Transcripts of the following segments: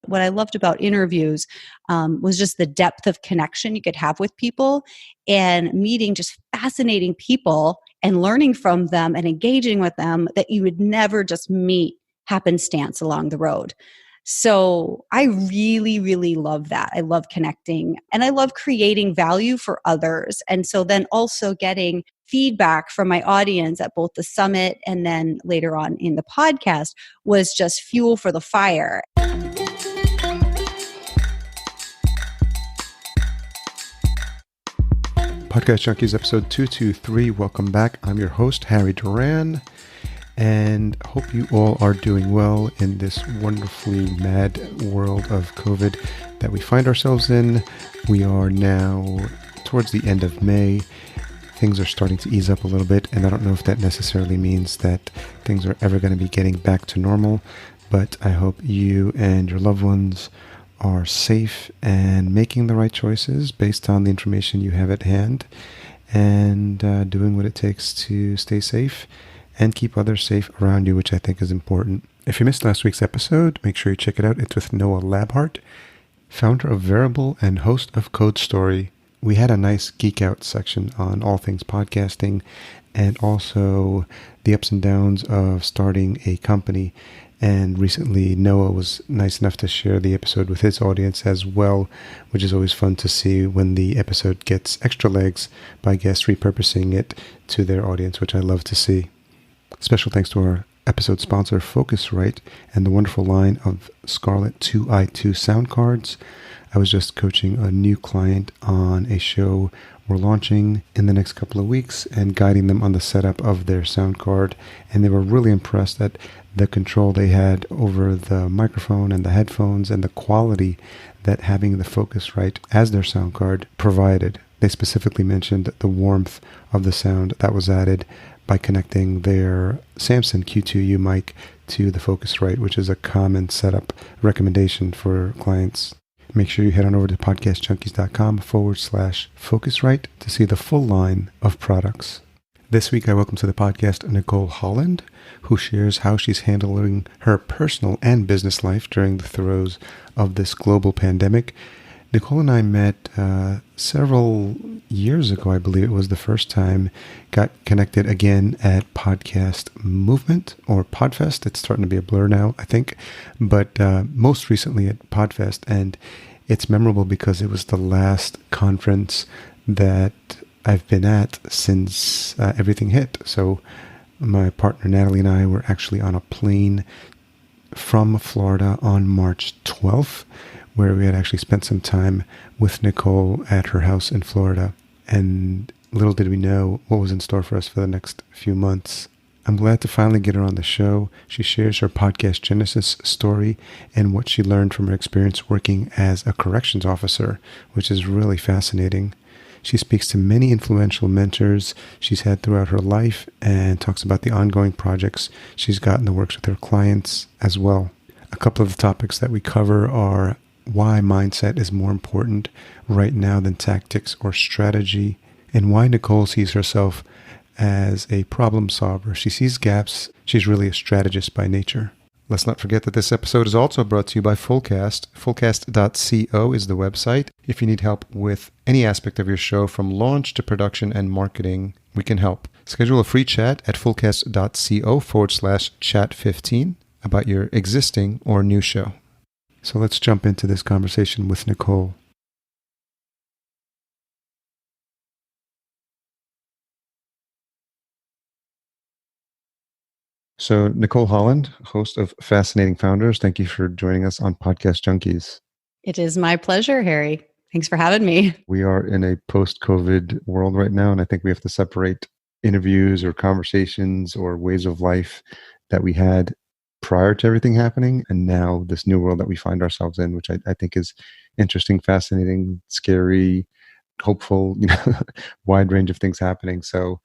what I loved about interviews was just the depth of connection you could have with people and meeting just fascinating people and learning from them and engaging with them that you would never just meet happenstance along the road. So I really, really love that. I love connecting and I love creating value for others. And so then also getting feedback from my audience at both the summit and then later on in the podcast was just fuel for the fire. Podcast Junkies episode 223. Welcome back. I'm your host, Harry Duran, and hope you all are doing well in this wonderfully mad world of COVID that we find ourselves in. We are now towards the end of May. Things are starting to ease up a little bit, and I don't know if that necessarily means that things are ever going to be getting back to normal, but I hope you and your loved ones are safe and making the right choices based on the information you have at hand, and doing what it takes to stay safe and keep others safe around you, which I think is important. If you missed last week's episode, make sure you check it out. It's with Noah Labhart, founder of Variable and host of Code Story. We had a nice geek out section on all things podcasting and also the ups and downs of starting a company. And recently, Noah was nice enough to share the episode with his audience as well, which is always fun to see when the episode gets extra legs by guests repurposing it to their audience, which I love to see. Special thanks to our episode sponsor, Focusrite, and the wonderful line of Scarlett 2i2 sound cards. I was just coaching a new client on a show we're launching in the next couple of weeks and guiding them on the setup of their sound card. And they were really impressed at the control they had over the microphone and the headphones and the quality that having the Focusrite as their sound card provided. They specifically mentioned the warmth of the sound that was added by connecting their Samson Q2U mic to the Focusrite, which is a common setup recommendation for clients. Make sure you head on over to podcastjunkies.com/Focusrite to see the full line of products. This week, I welcome to the podcast Nicole Holland, who shares how she's handling her personal and business life during the throes of this global pandemic. Nicole and I met several years ago, I believe it was the first time, got connected again at Podcast Movement or Podfest. It's starting to be a blur now, I think, but most recently at Podfest. And it's memorable because it was the last conference that I've been at since everything hit. So my partner Natalie and I were actually on a plane from Florida on March 12th, where we had actually spent some time with Nicole at her house in Florida. And little did we know what was in store for us for the next few months. I'm glad to finally get her on the show. She shares her podcast genesis story and what she learned from her experience working as a corrections officer, which is really fascinating. She speaks to many influential mentors she's had throughout her life and talks about the ongoing projects she's got in the works with her clients as well. A couple of the topics that we cover are why mindset is more important right now than tactics or strategy, and why Nicole sees herself as a problem solver. She sees gaps. She's really a strategist by nature. Let's not forget that this episode is also brought to you by Fullcast. Fullcast.co is the website. If you need help with any aspect of your show, from launch to production and marketing, we can help. Schedule a free chat at fullcast.co/chat15 about your existing or new show. So let's jump into this conversation with Nicole. So Nicole Holland, host of Fascinating Founders, thank you for joining us on Podcast Junkies. It is my pleasure, Harry. Thanks for having me. We are in a post-COVID world right now, and I think we have to separate interviews or conversations or ways of life that we had prior to everything happening, and now this new world that we find ourselves in, which I think is interesting, fascinating, scary, hopeful, wide range of things happening. So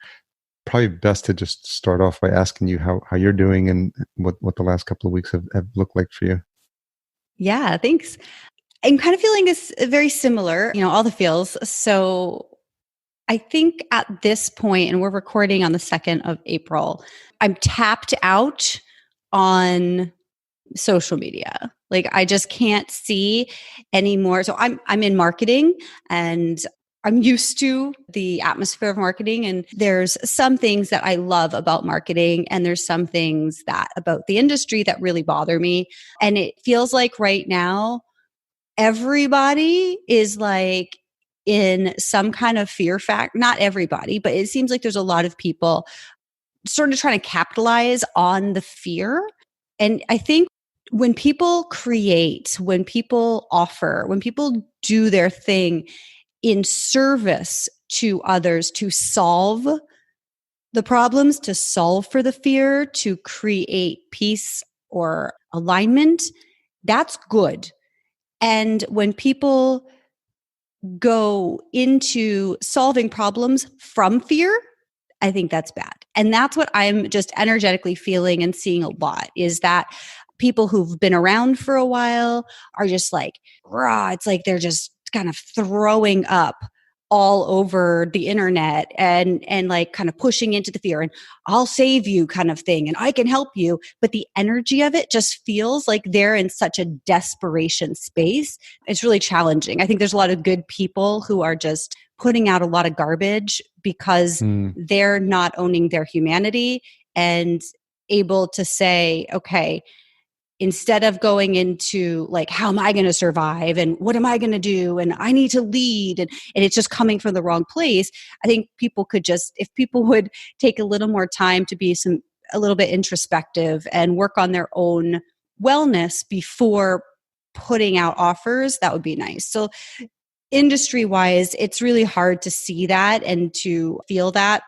probably best to just start off by asking you how you're doing and what the last couple of weeks have looked like for you. Yeah, thanks. I'm kind of feeling this very similar, all the feels. So I think at this point, and we're recording on the 2nd of April, I'm tapped out on social media. Like I just can't see anymore. So I'm in marketing and I'm used to the atmosphere of marketing, and there's some things that I love about marketing and there's some things that about the industry that really bother me. And it feels like right now everybody is like in some kind of fear fact, not everybody, but it seems like there's a lot of people sort of trying to capitalize on the fear. And I think when people create, when people offer, when people do their thing in service to others to solve the problems, to solve for the fear, to create peace or alignment, that's good. And when people go into solving problems from fear, I think that's bad. And that's what I'm just energetically feeling and seeing a lot is that people who've been around for a while are just like, raw. It's like they're just kind of throwing up all over the internet and like kind of pushing into the fear and I'll save you kind of thing and I can help you. But the energy of it just feels like they're in such a desperation space. It's really challenging. I think there's a lot of good people who are just putting out a lot of garbage because they're not owning their humanity and able to say, okay, instead of going into like, how am I going to survive and what am I going to do? And I need to lead. And it's just coming from the wrong place. I think people could just, if people would take a little more time to be a little bit introspective and work on their own wellness before putting out offers, that would be nice. So industry wise, it's really hard to see that and to feel that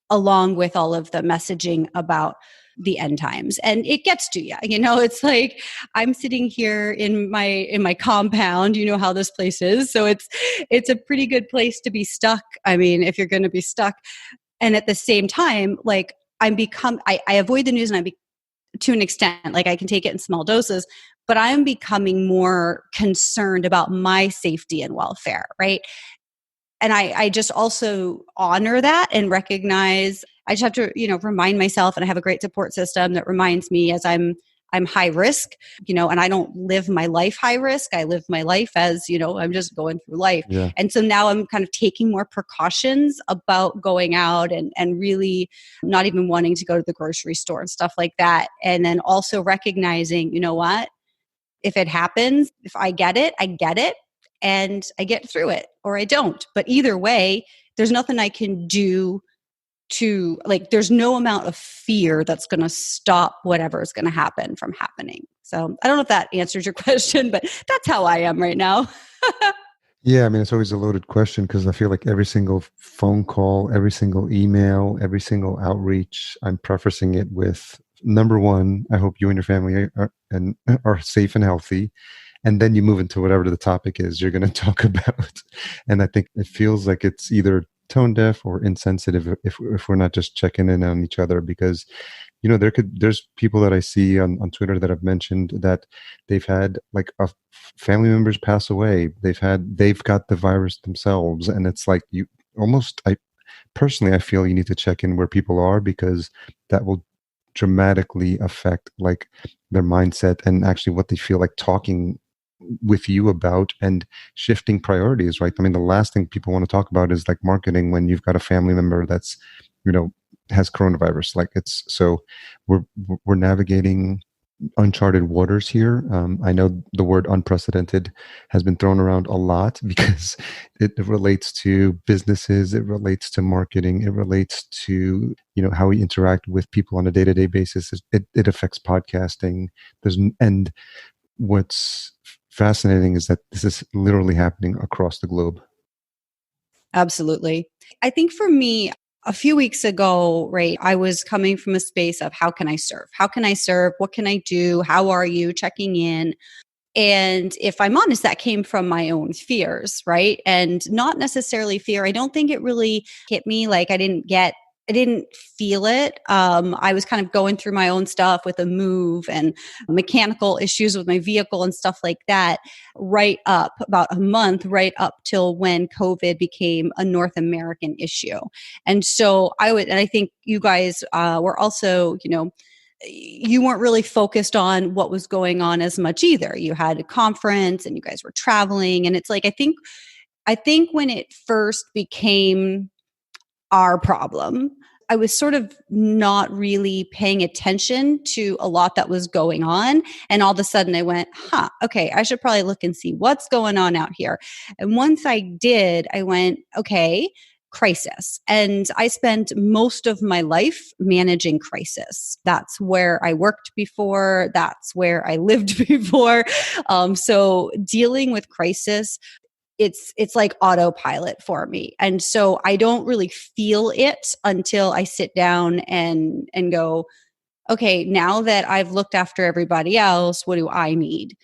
along with all of the messaging about the end times. And it gets to you. It's like I'm sitting here in my compound, you know how this place is. So it's a pretty good place to be stuck. I mean, if you're going to be stuck. And at the same time, like I avoid the news and to an extent, like I can take it in small doses, but I'm becoming more concerned about my safety and welfare, right? And I just also honor that and recognize I just have to, remind myself, and I have a great support system that reminds me as I'm high risk, and I don't live my life high risk. I live my life as, I'm just going through life. Yeah. And so now I'm kind of taking more precautions about going out and really not even wanting to go to the grocery store and stuff like that. And then also recognizing, you know what, if it happens, if I get it, I get it. And I get through it or I don't. But either way, there's nothing I can do to there's no amount of fear that's going to stop whatever is going to happen from happening. So I don't know if that answers your question, but that's how I am right now. Yeah, I mean, it's always a loaded question because I feel like every single phone call, every single email, every single outreach, I'm prefacing it with number one, I hope you and your family are safe and healthy. And then you move into whatever the topic is you're going to talk about. And I think it feels like it's either tone deaf or insensitive if we're not just checking in on each other because, there's people that I see on Twitter that have mentioned that they've had like family members pass away. They've got the virus themselves. And it's like I feel you need to check in where people are because that will dramatically affect like their mindset and actually what they feel like talking with you about and shifting priorities, right? I mean, the last thing people want to talk about is like marketing when you've got a family member that's, has coronavirus. Like so we're navigating uncharted waters here. I know the word unprecedented has been thrown around a lot because it relates to businesses, it relates to marketing, it relates to how we interact with people on a day-to-day basis. It affects podcasting. And what's fascinating is that this is literally happening across the globe. Absolutely. I think for me, a few weeks ago, right, I was coming from a space of how can I serve? How can I serve? What can I do? How are you? Checking in. And if I'm honest, that came from my own fears, right? And not necessarily fear. I don't think it really hit me. Like I didn't feel it. I was kind of going through my own stuff with a move and mechanical issues with my vehicle and stuff like that, right up about a month, right up till when COVID became a North American issue. And so and I think you guys were also, you weren't really focused on what was going on as much either. You had a conference and you guys were traveling. And it's like, I think when it first became our problem, I was sort of not really paying attention to a lot that was going on. And all of a sudden I went, okay, I should probably look and see what's going on out here. And once I did, I went, okay, crisis. And I spent most of my life managing crisis. That's where I worked before. That's where I lived before. So dealing with crisis, it's like autopilot for me. And so I don't really feel it until I sit down and go, okay, now that I've looked after everybody else, what do I need?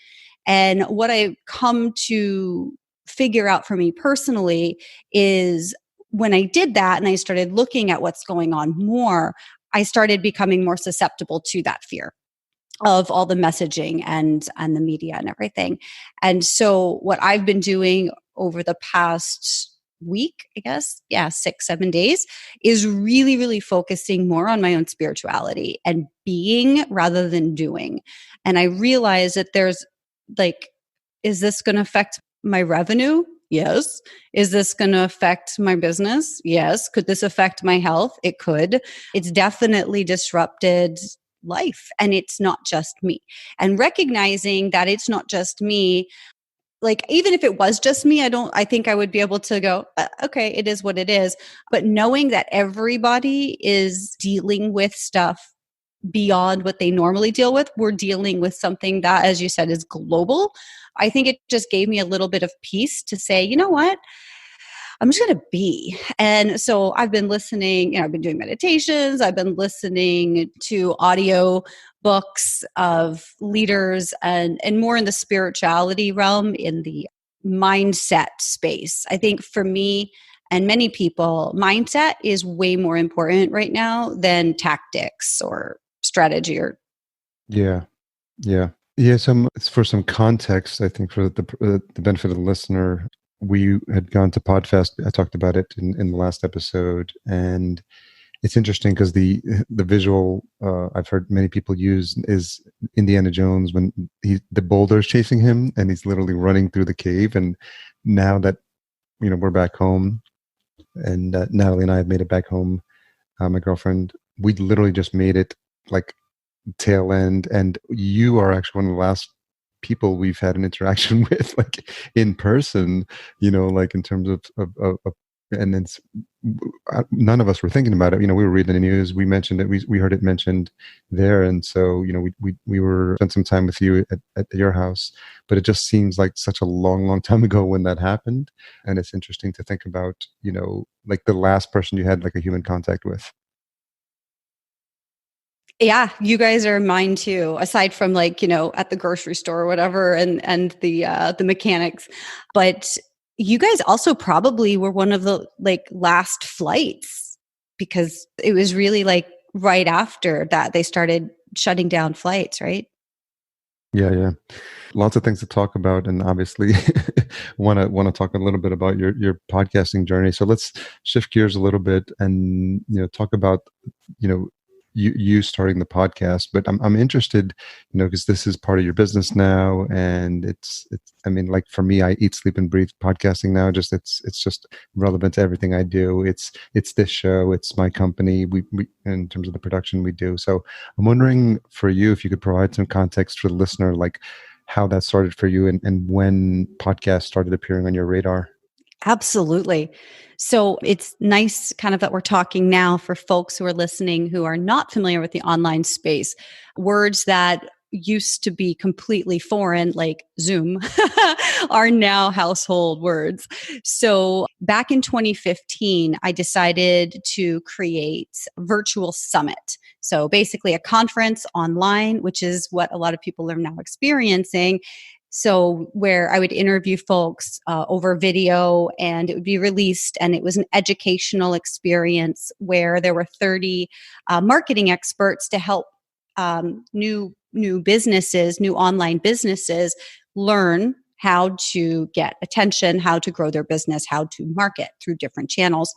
And what I come to figure out for me personally is when I did that and I started looking at what's going on more, I started becoming more susceptible to that fear of all the messaging and the media and everything. And so what I've been doing over the past week, I guess, 6-7 days, is really, really focusing more on my own spirituality and being rather than doing. And I realize that there's like, is this going to affect my revenue? Yes. Is this going to affect my business? Yes. Could this affect my health? It could. It's definitely disrupted life, and it's not just me. And recognizing that it's not just me, like even if it was just me, I think I would be able to go, okay, it is what it is. But knowing that everybody is dealing with stuff beyond what they normally deal with, we're dealing with something that, as you said, is global. I think it just gave me a little bit of peace to say, you know what? I'm just going to be. And so I've been listening, I've been doing meditations. I've been listening to audio books of leaders and more in the spirituality realm, in the mindset space. I think for me and many people, mindset is way more important right now than tactics or strategy or. Yeah. Yeah. Yeah. For some context, I think for the benefit of the listener, we had gone to Podfest. I talked about it in the last episode, and it's interesting because the visual I've heard many people use is Indiana Jones when the boulder's chasing him and he's literally running through the cave. And now that we're back home, and Natalie and I have made it back home, my girlfriend, we literally just made it like tail end, and you are actually one of the last people we've had an interaction with, like in person, like in terms of and then none of us were thinking about it. We were reading the news, we mentioned it, we heard it mentioned there, and so we were spent some time with you at your house, but it just seems like such a long time ago when that happened. And it's interesting to think about, like the last person you had like a human contact with. Yeah, you guys are mine too. Aside from like, at the grocery store or whatever, and the mechanics, but you guys also probably were one of the like last flights, because it was really like right after that they started shutting down flights, right? Yeah. Lots of things to talk about, and obviously want to talk a little bit about your podcasting journey. So let's shift gears a little bit and talk about you know you starting the podcast. But I'm interested, because this is part of your business now, and it's I mean, like for me, I eat, sleep, and breathe podcasting now. Just it's just relevant to everything I do. It's this show, it's my company. We in terms of the production we do. So I'm wondering for you if you could provide some context for the listener, like how that started for you, and when podcasts started appearing on your radar. Absolutely. So it's nice kind of that we're talking now for folks who are listening who are not familiar with the online space. Words that used to be completely foreign, like Zoom, are now household words. So back in 2015, I decided to create a virtual summit. So basically a conference online, which is what a lot of people are now experiencing. So where I would interview folks over video, and it would be released, and it was an educational experience where there were 30 marketing experts to help new businesses, new online businesses, learn how to get attention, how to grow their business, how to market through different channels.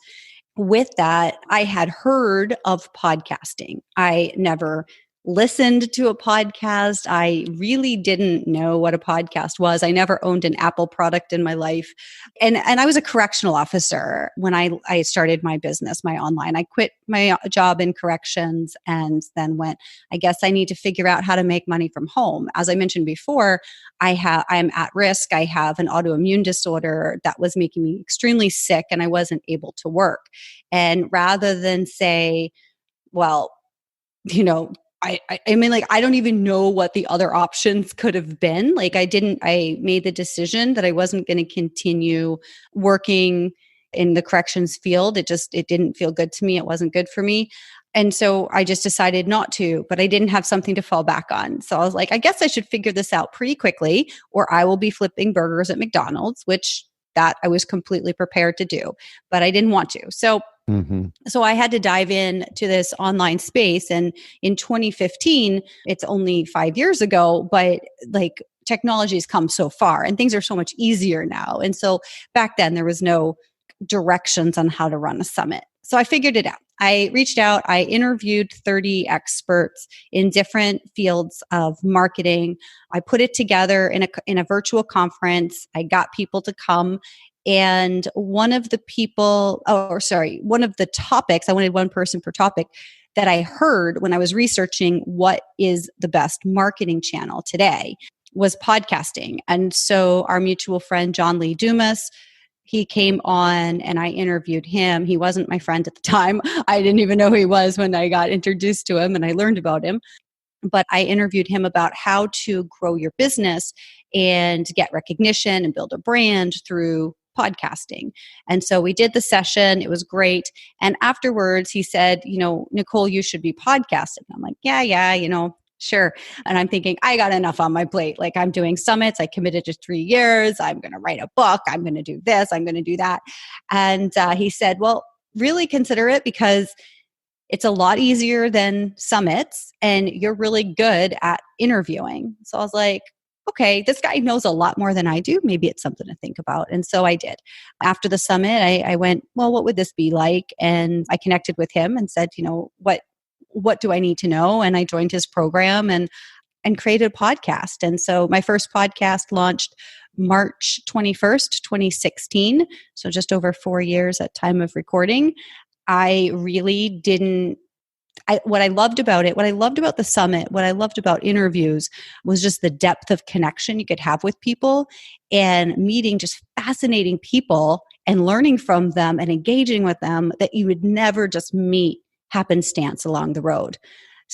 With that, I had heard of podcasting. I never listened to a podcast. I really didn't know what a podcast was. I never owned an Apple product in my life. And I was a correctional officer when I started my business, my online. I quit my job in corrections and then went, I guess I need to figure out how to make money from home. As I mentioned before, I'm at risk. I have an autoimmune disorder that was making me extremely sick and I wasn't able to work. And rather than say, well, you know, I mean, like, I don't even know what the other options could have been. Like, I made the decision that I wasn't going to continue working in the corrections field. It didn't feel good to me. It wasn't good for me. And so I just decided not to, but I didn't have something to fall back on. So I was like, I guess I should figure this out pretty quickly, or I will be flipping burgers at McDonald's, which that I was completely prepared to do, but I didn't want to. So I had to dive in to this online space. And in 2015, it's only 5 years ago, but like technology has come so far and things are so much easier now. And so back then there was no directions on how to run a summit. So I figured it out. I reached out, I interviewed 30 experts in different fields of marketing. I put it together in a virtual conference. I got people to come. And one of the topics, I wanted one person per topic that I heard when I was researching what is the best marketing channel today was podcasting. And so our mutual friend, John Lee Dumas, he came on and I interviewed him. He wasn't my friend at the time. I didn't even know who he was when I got introduced to him and I learned about him. But I interviewed him about how to grow your business and get recognition and build a brand through podcasting. And so we did the session. It was great. And afterwards, he said, Nicole, you should be podcasting. I'm like, yeah, sure. And I'm thinking, I got enough on my plate. Like, I'm doing summits. I committed to 3 years. I'm going to write a book. I'm going to do this. I'm going to do that. And he said, well, really consider it because it's a lot easier than summits and you're really good at interviewing. So I was like, okay, this guy knows a lot more than I do. Maybe it's something to think about. And so I did. After the summit, I went, well, what would this be like? And I connected with him and said, what do I need to know? And I joined his program and created a podcast. And so my first podcast launched March 21st, 2016. So just over 4 years at time of recording. I really didn't what I loved about the summit, what I loved about interviews was just the depth of connection you could have with people and meeting just fascinating people and learning from them and engaging with them that you would never just meet happenstance along the road.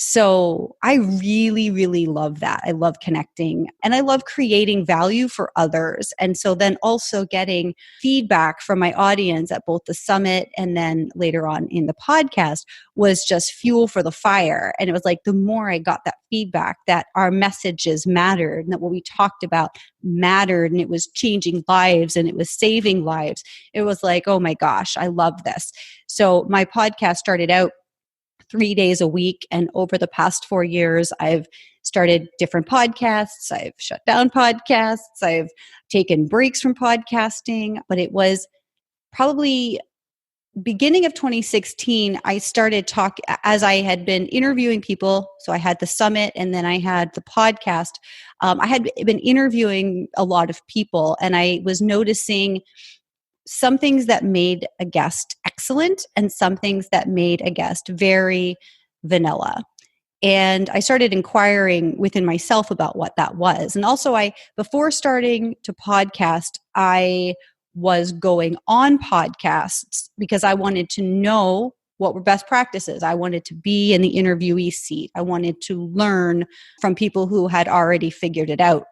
So I really, really love that. I love connecting and I love creating value for others. And so then also getting feedback from my audience at both the summit and then later on in the podcast was just fuel for the fire. And it was like the more I got that feedback that our messages mattered and that what we talked about mattered and it was changing lives and it was saving lives. It was like, oh my gosh, I love this. So my podcast started out 3 days a week. And over the past 4 years, I've started different podcasts. I've shut down podcasts. I've taken breaks from podcasting. But it was probably beginning of 2016, I started talking as I had been interviewing people. So I had the summit and then I had the podcast. I had been interviewing a lot of people and I was noticing some things that made a guest excellent and some things that made a guest very vanilla. And I started inquiring within myself about what that was. And also before starting to podcast, I was going on podcasts because I wanted to know what were best practices. I wanted to be in the interviewee seat. I wanted to learn from people who had already figured it out.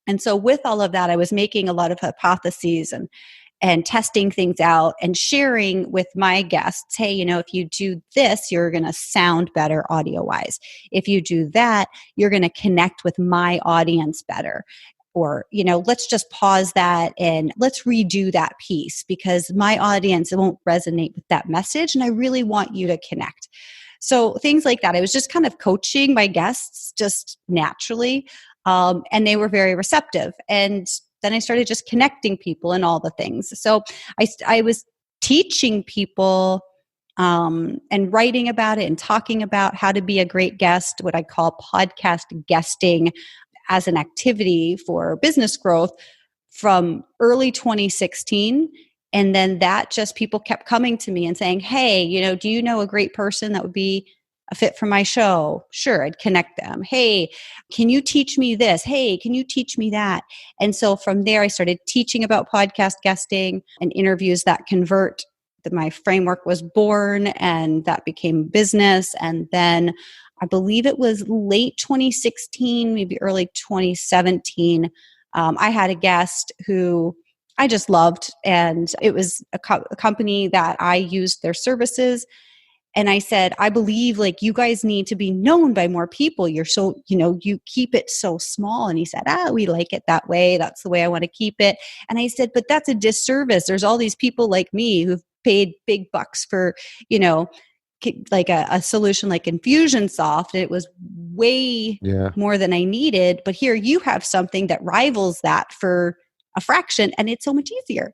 And so with all of that, I was making a lot of hypotheses and testing things out and sharing with my guests, hey, if you do this, you're going to sound better audio wise. If you do that, you're going to connect with my audience better. Or, let's just pause that and let's redo that piece because my audience won't resonate with that message. And I really want you to connect. So things like that. I was just kind of coaching my guests just naturally. And they were very receptive. And then I started just connecting people and all the things. So I was teaching people and writing about it and talking about how to be a great guest, what I call podcast guesting as an activity for business growth from early 2016. And then that just people kept coming to me and saying, hey, do you know a great person that would be a fit for my show? Sure, I'd connect them. Hey, can you teach me this? Hey, can you teach me that? And so from there, I started teaching about podcast guesting and interviews that convert. My framework was born, and that became business. And then I believe it was late 2016, maybe early 2017. I had a guest who I just loved, and it was a company that I used their services. And I said, I believe like you guys need to be known by more people. You're so, you keep it so small. And he said, we like it that way. That's the way I want to keep it. And I said, but that's a disservice. There's all these people like me who've paid big bucks for, like a solution like Infusionsoft. And it was way more than I needed. But here you have something that rivals that for a fraction, and it's so much easier.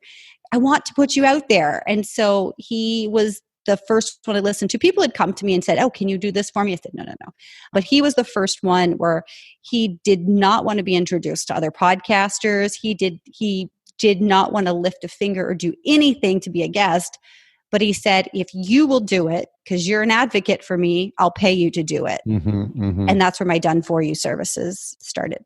I want to put you out there. And so he was the first one I listened to. People had come to me and said, oh, can you do this for me? I said, no. But he was the first one where he did not want to be introduced to other podcasters. He did not want to lift a finger or do anything to be a guest. But he said, if you will do it, because you're an advocate for me, I'll pay you to do it. And that's where my Done For You services started.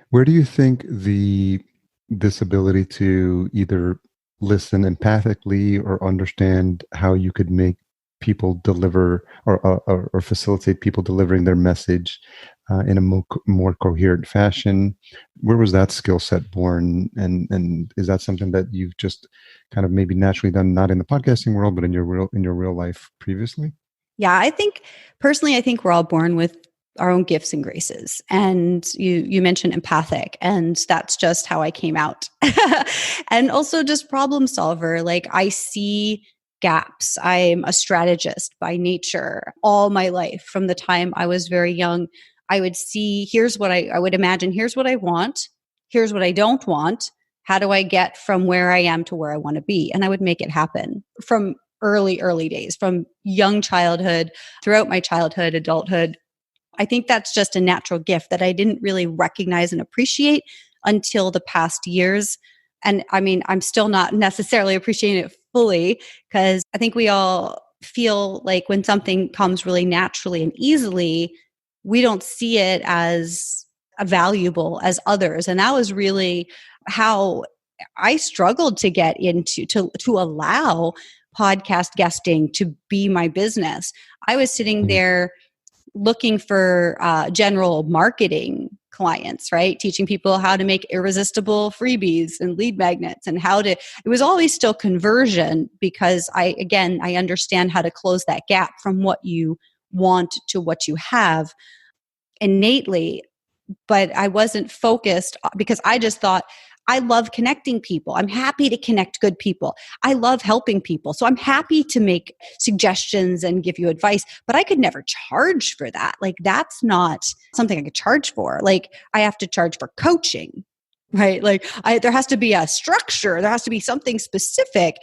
Where do you think this ability to either listen empathically or understand how you could make people deliver or facilitate people delivering their message in a more coherent fashion? Where was that skill set born? And is that something that you've just kind of maybe naturally done, not in the podcasting world, but in your real life previously? Yeah, I think we're all born with our own gifts and graces. And you mentioned empathic, and that's just how I came out. And also just problem solver. Like I see gaps. I'm a strategist by nature all my life. From the time I was very young, I would see, here's what I would imagine, here's what I want, here's what I don't want. How do I get from where I am to where I want to be? And I would make it happen from early days, from young childhood, throughout my childhood, adulthood. I think that's just a natural gift that I didn't really recognize and appreciate until the past years. And I mean, I'm still not necessarily appreciating it fully, because I think we all feel like when something comes really naturally and easily, we don't see it as valuable as others. And that was really how I struggled to get into, to allow podcast guesting to be my business. I was sitting there looking for general marketing clients, right? Teaching people how to make irresistible freebies and lead magnets, and it was always still conversion, because I understand how to close that gap from what you want to what you have innately. But I wasn't focused, because I just thought, I love connecting people. I'm happy to connect good people. I love helping people. So I'm happy to make suggestions and give you advice, but I could never charge for that. Like that's not something I could charge for. Like I have to charge for coaching, right? Like there has to be a structure. There has to be something specific.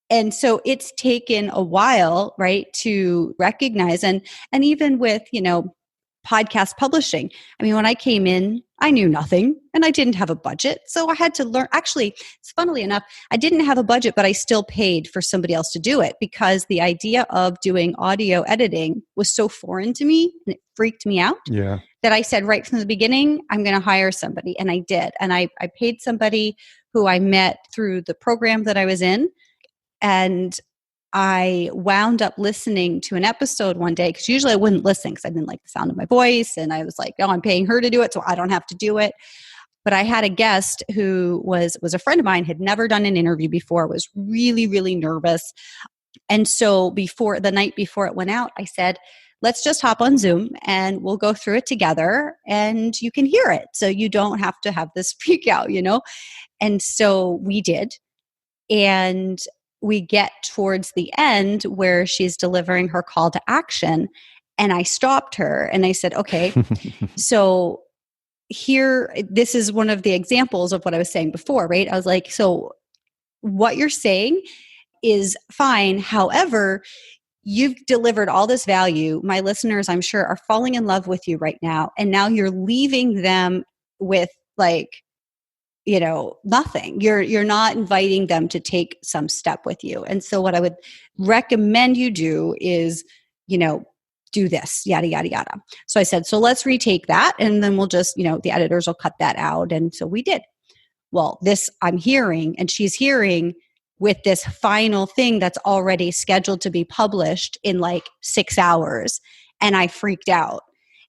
And so it's taken a while, right, to recognize, and even with, podcast publishing. I mean, when I came in, I knew nothing and I didn't have a budget. So I had to learn. Actually, it's funnily enough, I didn't have a budget, but I still paid for somebody else to do it, because the idea of doing audio editing was so foreign to me and it freaked me out that I said right from the beginning, I'm going to hire somebody. And I did. And I paid somebody who I met through the program that I was in. And I wound up listening to an episode one day, because usually I wouldn't listen because I didn't like the sound of my voice. And I was like, oh, I'm paying her to do it, so I don't have to do it. But I had a guest who was a friend of mine, had never done an interview before, was really, really nervous. And so the night before it went out, I said, let's just hop on Zoom and we'll go through it together and you can hear it. So you don't have to have this freak out, And so we did. And we get towards the end where she's delivering her call to action. And I stopped her and I said, okay, so here, this is one of the examples of what I was saying before, right? I was like, so what you're saying is fine. However, you've delivered all this value. My listeners, I'm sure, are falling in love with you right now. And now you're leaving them with like, nothing. You're not inviting them to take some step with you. And so what I would recommend you do is, do this, yada, yada, yada. So I said, so let's retake that. And then we'll just, the editors will cut that out. And so we did. Well, this I'm hearing, and she's hearing with this final thing that's already scheduled to be published in like 6 hours. And I freaked out.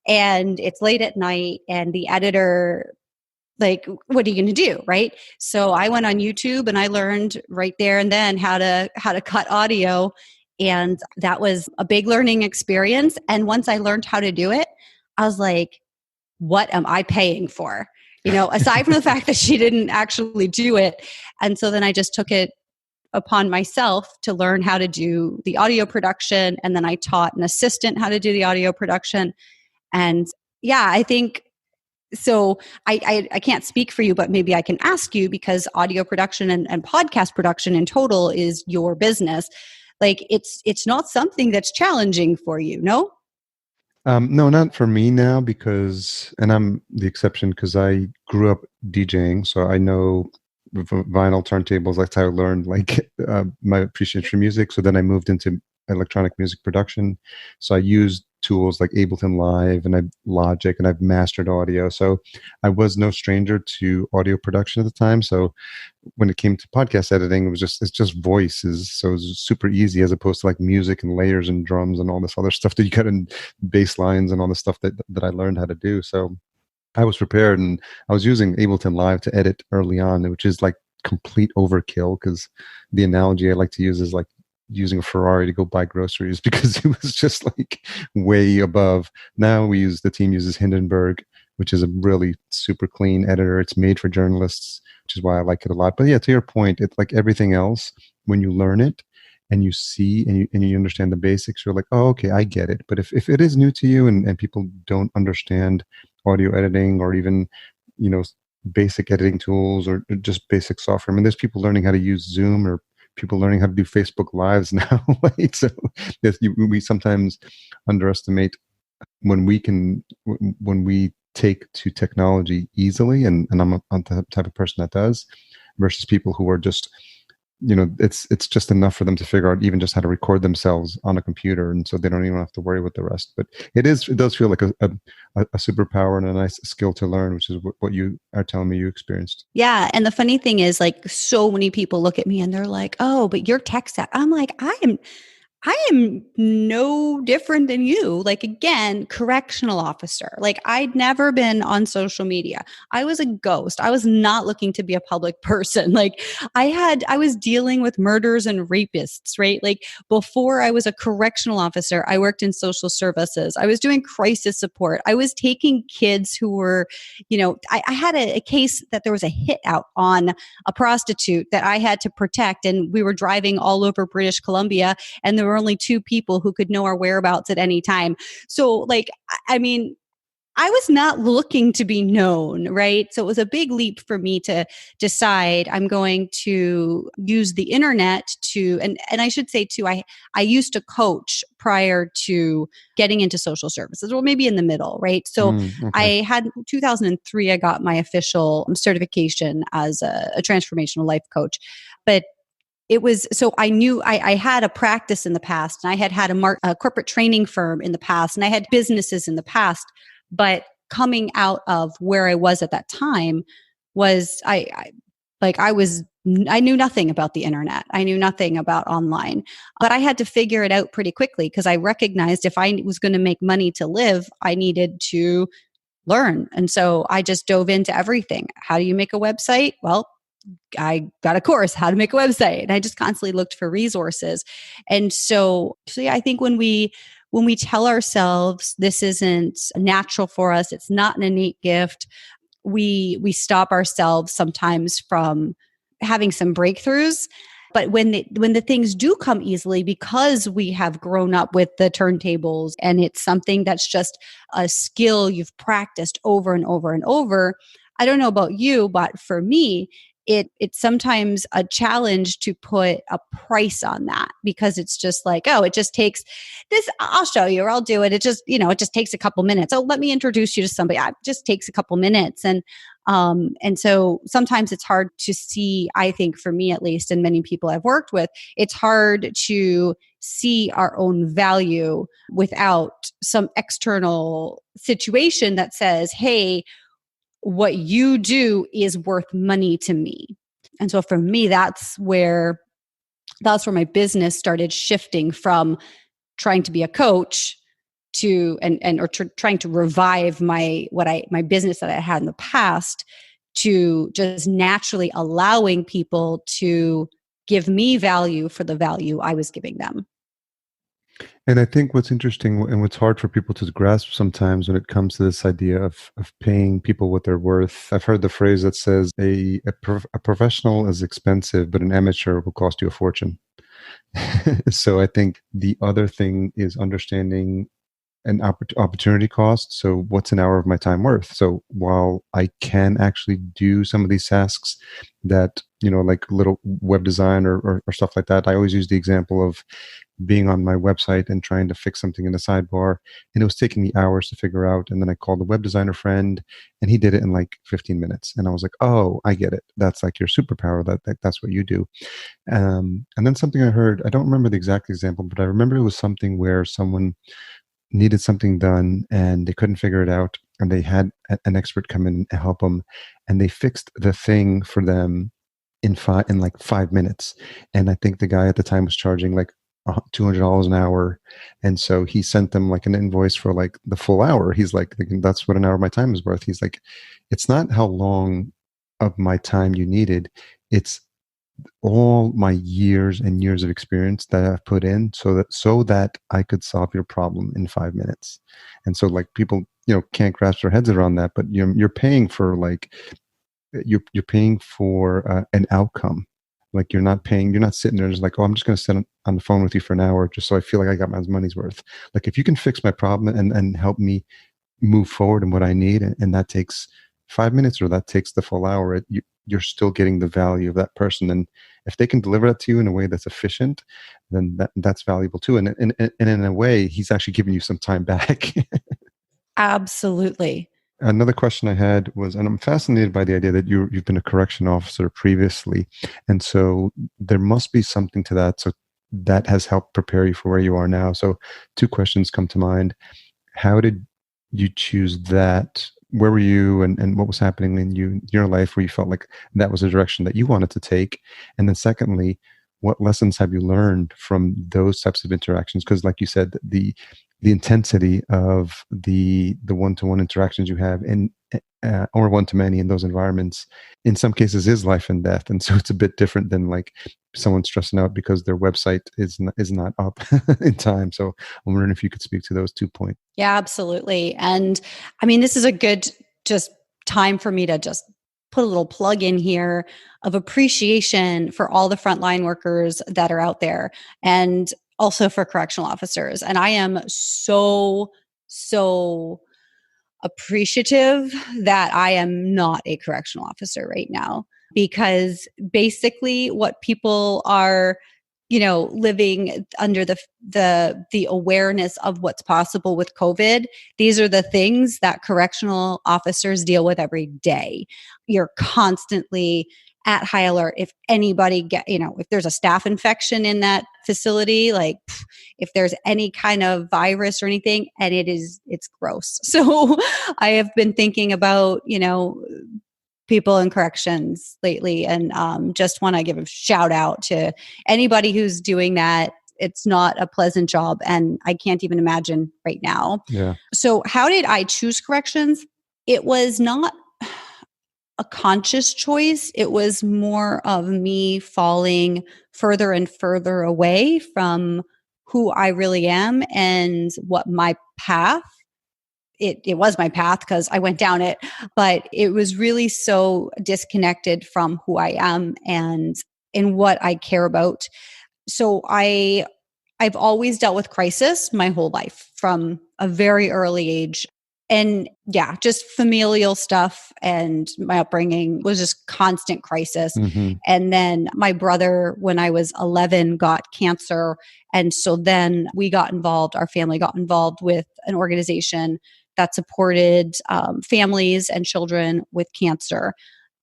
And it's late at night, and the editor, like, what are you going to do? Right. So I went on YouTube and I learned right there and then how to cut audio. And that was a big learning experience. And once I learned how to do it, I was like, what am I paying for? Aside from the fact that she didn't actually do it. And so then I just took it upon myself to learn how to do the audio production. And then I taught an assistant how to do the audio production. And yeah, I think so. I can't speak for you, but maybe I can ask you, because audio production and podcast production in total is your business. Like it's not something that's challenging for you, no? No, not for me now, because, and I'm the exception because I grew up DJing, so I know vinyl turntables. That's how I learned my appreciation for music. So then I moved into electronic music production. So I used tools like Ableton Live and Logic, and I've mastered audio. So I was no stranger to audio production at the time. So when it came to podcast editing, it's just voices. So it was super easy, as opposed to like music and layers and drums and all this other stuff that you got in bass lines and all the stuff that I learned how to do. So I was prepared, and I was using Ableton Live to edit early on, which is like complete overkill, because the analogy I like to use is like using a Ferrari to go buy groceries, because it was just like way above. Now the team uses Hindenburg, which is a really super clean editor. It's made for journalists, which is why I like it a lot. But yeah, to your point, it's like everything else. When you learn it and you see and you understand the basics, you're like, oh, okay, I get it. But if it is new to you, and people don't understand audio editing, or even, basic editing tools, or just basic software. I mean, there's people learning how to use Zoom, or people learning how to do Facebook Lives now. Right? So we sometimes underestimate when we take to technology easily, and I'm the type of person that does, versus people who are just, it's just enough for them to figure out even just how to record themselves on a computer, and so they don't even have to worry with the rest. But it does feel like a superpower and a nice skill to learn, which is what you are telling me you experienced. Yeah. And the funny thing is, like, so many people look at me and they're like, oh, but you're tech savvy. I'm like, I am no different than you. Like, again, correctional officer. Like, I'd never been on social media. I was a ghost. I was not looking to be a public person. Like, I was dealing with murders and rapists, right? Like, before I was a correctional officer, I worked in social services. I was doing crisis support. I was taking kids who were, I had a case that there was a hit out on a prostitute that I had to protect. And we were driving all over British Columbia, and there were only 2 people who could know our whereabouts at any time. So, like, I mean, I was not looking to be known, right? So it was a big leap for me to decide I'm going to use the internet to, and I should say too, I used to coach prior to getting into social services, or maybe in the middle, right? So Okay. I had 2003, I got my official certification as a transformational life coach. But it was, so I knew I had a practice in the past, and I had a corporate training firm in the past, and I had businesses in the past. But coming out of where I was at that time was I knew nothing about the internet. I knew nothing about online, but I had to figure it out pretty quickly, because I recognized if I was going to make money to live, I needed to learn. And so I just dove into everything. How do you make a website? Well, I got a course, how to make a website. And I just constantly looked for resources. And so yeah, I think when we tell ourselves this isn't natural for us, it's not an innate gift, we stop ourselves sometimes from having some breakthroughs. But when the things do come easily, because we have grown up with the turntables, and it's something that's just a skill you've practiced over and over and over. I don't know about you, but for me, it's sometimes a challenge to put a price on that, because it's just like, oh, it just takes this, I'll show you, or I'll do it. It just, it just takes a couple minutes. Oh, let me introduce you to somebody. It just takes a couple minutes. And so sometimes it's hard to see, I think for me at least, and many people I've worked with, it's hard to see our own value without some external situation that says, hey, what you do is worth money to me. And so for me, that's where my business started shifting from trying to be a coach to trying to revive my business that I had in the past, to just naturally allowing people to give me value for the value I was giving them. And I think what's interesting and what's hard for people to grasp sometimes when it comes to this idea of paying people what they're worth. I've heard the phrase that says a professional is expensive, but an amateur will cost you a fortune. So I think the other thing is understanding an opportunity cost. So what's an hour of my time worth? So while I can actually do some of these tasks that, like little web design or stuff like that, I always use the example of being on my website and trying to fix something in the sidebar. And it was taking me hours to figure out. And then I called a web designer friend and he did it in like 15 minutes. And I was like, oh, I get it. That's like your superpower. That's what you do. And then something I heard, I don't remember the exact example, but I remember it was something where someone needed something done and they couldn't figure it out. And they had an expert come in and help them. And they fixed the thing for them in like 5 minutes. And I think the guy at the time was charging like $200 an hour. And so he sent them like an invoice for like the full hour. He's like, that's what an hour of my time is worth. He's like, it's not how long of my time you needed. It's all my years and years of experience that I've put in so that I could solve your problem in 5 minutes. And so like people, can't grasp their heads around that, but you're paying for like, you're paying for an outcome. Like you're not sitting there just like, oh, I'm just going to sit on the phone with you for an hour just so I feel like I got my money's worth. Like if you can fix my problem and help me move forward in what I need, and that takes 5 minutes or that takes the full hour, you're still getting the value of that person. And if they can deliver that to you in a way that's efficient, then that's valuable too. And in a way, he's actually giving you some time back. Absolutely. Another question I had was, and I'm fascinated by the idea that you've been a correction officer previously, and so there must be something to that. So that has helped prepare you for where you are now. So two questions come to mind. How did you choose that? Where were you and what was happening in your life where you felt like that was a direction that you wanted to take? And then secondly, what lessons have you learned from those types of interactions? Because like you said, the intensity of the one-to-one interactions you have in or one-to-many in those environments in some cases is life and death. And so it's a bit different than like someone stressing out because their website is not up in time. So I'm wondering if you could speak to those 2 points. Yeah, absolutely. And I mean, this is a good just time for me to just put a little plug in here of appreciation for all the frontline workers that are out there, and also for correctional officers. And I am so appreciative that I am not a correctional officer right now, because basically what people are living under the awareness of what's possible with COVID. These are the things that correctional officers deal with every day. You're constantly at high alert. If anybody if there's a staph infection in that facility, like if there's any kind of virus or anything, and it's gross. So I have been thinking about, people in corrections lately, and just want to give a shout out to anybody who's doing that. It's not a pleasant job, and I can't even imagine right now. Yeah. So how did I choose corrections? It was not a conscious choice. It was more of me falling further and further away from who I really am and what my path. It was my path because I went down it, but it was really so disconnected from who I am and in what I care about. So I've always dealt with crisis my whole life from a very early age. And yeah, just familial stuff. And my upbringing was just constant crisis. Mm-hmm. And then my brother, when I was 11, got cancer. And so then we got involved, our family got involved with an organization that supported families and children with cancer.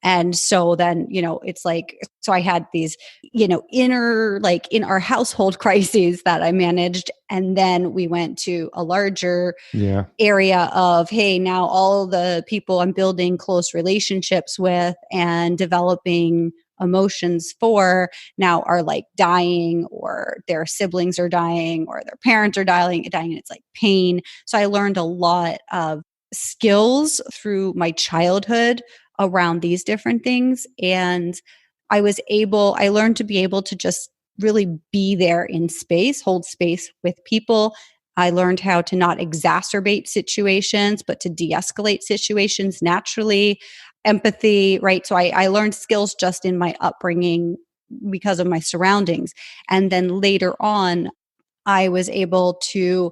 And so then, it's like, so I had these, inner, like in our household crises that I managed. And then we went to a larger Yeah. area of, hey, now all the people I'm building close relationships with and developing emotions for now are like dying, or their siblings are dying, or their parents are dying. It's like pain. So I learned a lot of skills through my childhood around these different things. And I learned to be able to just really be there in space, hold space with people. I learned how to not exacerbate situations, but to de-escalate situations naturally. Empathy, right? So I learned skills just in my upbringing because of my surroundings. And then later on, I was able to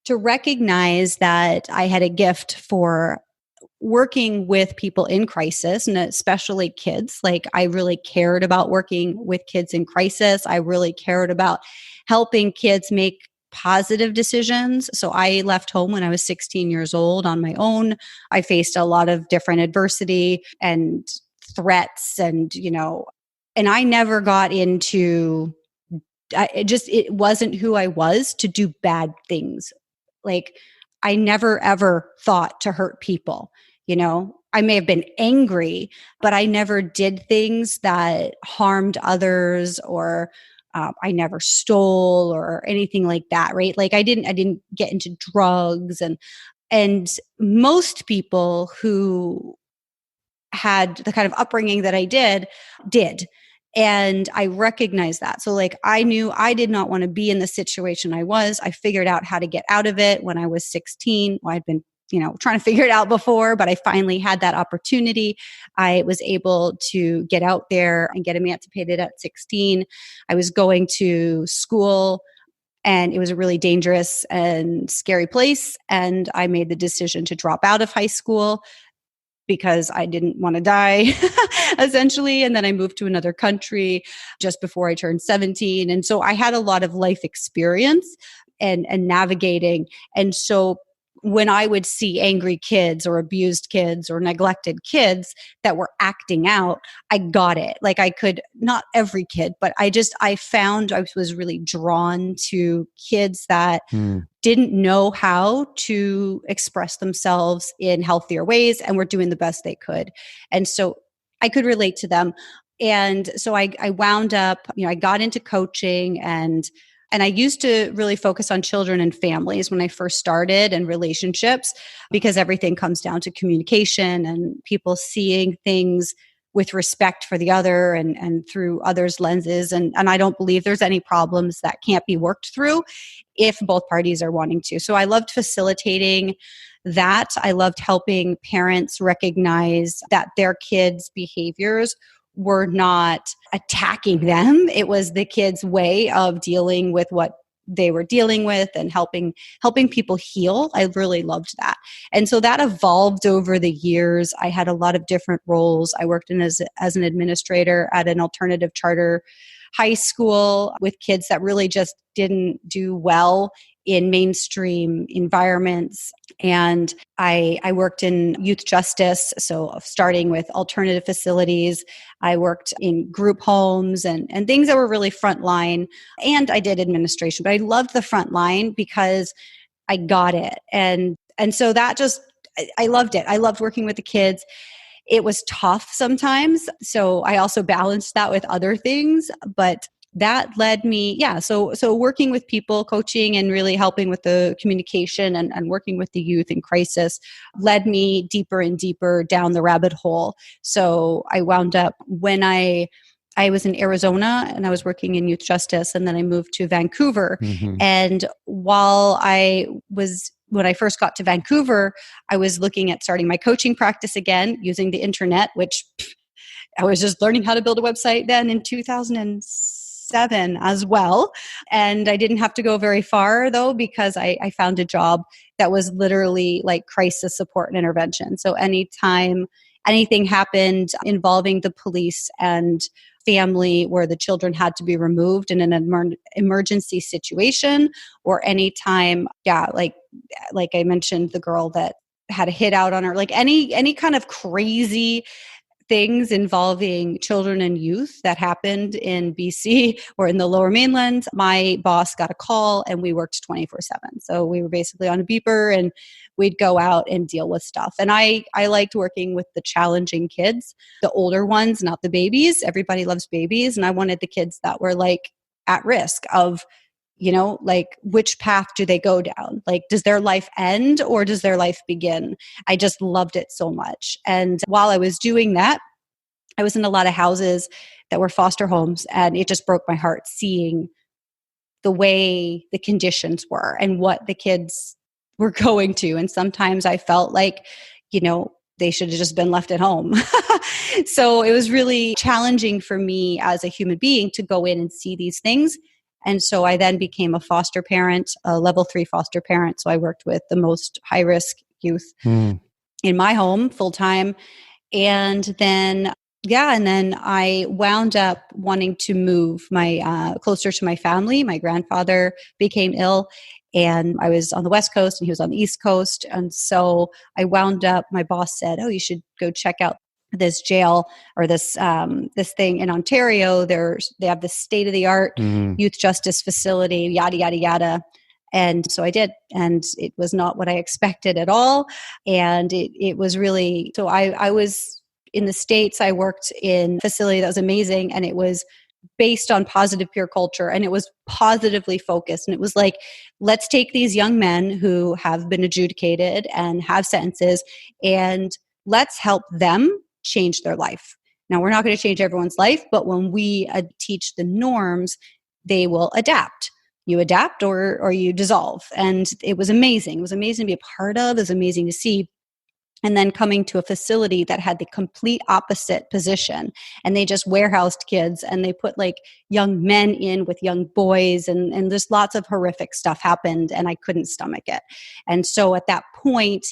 recognize that I had a gift for working with people in crisis, and especially kids. Like, I really cared about working with kids in crisis. I really cared about helping kids make positive decisions. So I left home when I was 16 years old on my own. I faced a lot of different adversity and threats, and I never got into it wasn't who I was to do bad things. Like, I never ever thought to hurt people. I may have been angry, but I never did things that harmed others, or I never stole or anything like that. Right? Like, I didn't get into drugs, and most people who had the kind of upbringing that I did. And I recognized that. So, like, I knew I did not want to be in the situation I was. I figured out how to get out of it when I was 16. Well, I'd been, trying to figure it out before, but I finally had that opportunity. I was able to get out there and get emancipated at 16. I was going to school, and it was a really dangerous and scary place. And I made the decision to drop out of high school because I didn't want to die, essentially. And then I moved to another country just before I turned 17. And so I had a lot of life experience and navigating. And so when I would see angry kids or abused kids or neglected kids that were acting out, I got it. Like, I could, not every kid, but I found I was really drawn to kids that didn't know how to express themselves in healthier ways and were doing the best they could. And so I could relate to them. And so I wound up, I got into coaching, and I used to really focus on children and families when I first started, and relationships, because everything comes down to communication and people seeing things with respect for the other and through others' lenses. And I don't believe there's any problems that can't be worked through if both parties are wanting to. So I loved facilitating that. I loved helping parents recognize that their kids' behaviors were not attacking them. It was the kids' way of dealing with what they were dealing with, and helping people heal. I really loved that. And so that evolved over the years. I had a lot of different roles. I worked as an administrator at an alternative charter high school with kids that really just didn't do well in mainstream environments. And I worked in youth justice, so starting with alternative facilities. I worked in group homes and things that were really frontline. And I did administration, but I loved the front line because I got it. And so that just, I loved it. I loved working with the kids. It was tough sometimes. So I also balanced that with other things, but that led me, so working with people, coaching, and really helping with the communication and working with the youth in crisis led me deeper and deeper down the rabbit hole. So I wound up, when I was in Arizona and I was working in youth justice, and then I moved to Vancouver. Mm-hmm. And when I first got to Vancouver, I was looking at starting my coaching practice again using the internet, which I was just learning how to build a website then in 2007. 24/7 as well. And I didn't have to go very far though, because I found a job that was literally like crisis support and intervention. So anytime anything happened involving the police and family where the children had to be removed in an emergency situation, or anytime, like I mentioned, the girl that had a hit out on her, like any kind of crazy things involving children and youth that happened in BC or in the lower mainland, my boss got a call and we worked 24/7. So we were basically on a beeper and we'd go out and deal with stuff. And I liked working with the challenging kids, the older ones, not the babies. Everybody loves babies. And I wanted the kids that were like at risk of, like which path do they go down? Like, does their life end or does their life begin? I just loved it so much. And while I was doing that, I was in a lot of houses that were foster homes, and it just broke my heart seeing the way the conditions were and what the kids were going to. And sometimes I felt like, they should have just been left at home. So it was really challenging for me as a human being to go in and see these things. And so I then became a foster parent, a level 3 foster parent. So I worked with the most high risk youth in my home full time. And then I wound up wanting to move my closer to my family. My grandfather became ill, and I was on the West Coast and he was on the East Coast. And so I wound up, my boss said, "Oh, you should go check out this jail or this thing in Ontario. They have this state of the art youth justice facility, yada, yada, yada." And so I did, and it was not what I expected at all. And it was really, so I was in the States, I worked in a facility that was amazing, and it was based on positive peer culture, and it was positively focused. And it was like, let's take these young men who have been adjudicated and have sentences, and let's help them change their life. Now, we're not going to change everyone's life, but when we teach the norms, they will adapt. You adapt or you dissolve. And it was amazing. It was amazing to be a part of. It was amazing to see. And then coming to a facility that had the complete opposite position, and they just warehoused kids, and they put like young men in with young boys, and there's lots of horrific stuff happened, and I couldn't stomach it. And so at that point,